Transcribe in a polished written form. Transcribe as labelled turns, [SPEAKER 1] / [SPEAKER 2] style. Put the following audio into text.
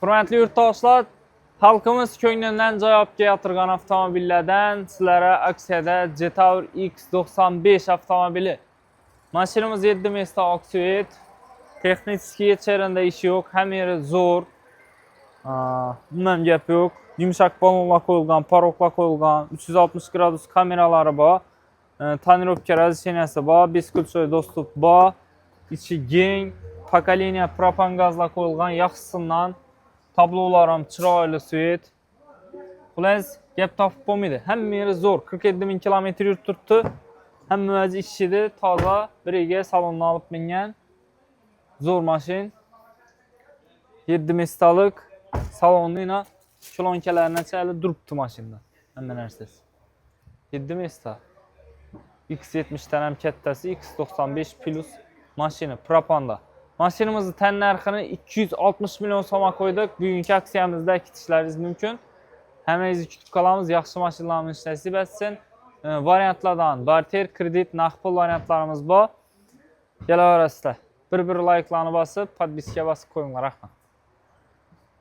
[SPEAKER 1] Hürmetli yurttaşlar, halkımız köynünden cavabga yatırgan avtomobillerden sizlere aksiyada Jetour X95 avtomobili. Maşinimiz 7 mesle aksuet. Texnik yerinde işi yok. Hem yeri zor. Bundan gap yok. Yumuşak balonla koyulgan, parokla koyulgan, 360 gradus kameraları var. Tonirovka razрешениясы var. 5 ключевой достуp var. İçi gen, pokoleniya propan gazla koyulgan, yaxşısından tablolarım chiroyli svet. Xullas, gap topib bo'lmaydi. Hamma yeri zo'r. 47 bin kilometr yurib turibdi. Hammamiz ishchidi, toza, biriga salonni olib mingan. Zo'r mashin. 7 mestalik salonni yana shlonkalarni chali turibdi mashinada. Hamma narsasi. 7 mesta. X70 dan ham kattasi, X95 plus mashina propanda. Mashinamizni tan narxini 260 million so'mga qo'ydik. Bugungi aksiyamizda kitishlaringiz mumkin. Hammangizni kutib qolamiz. Yaxshi mashinalarni nasib etsin. Variantlardan barter, kredit, naqd pul variantlarimiz bor. Kelaverasizlar. Bir like'larni bosib, podpiska bosib qo'yinglar. Rahmat.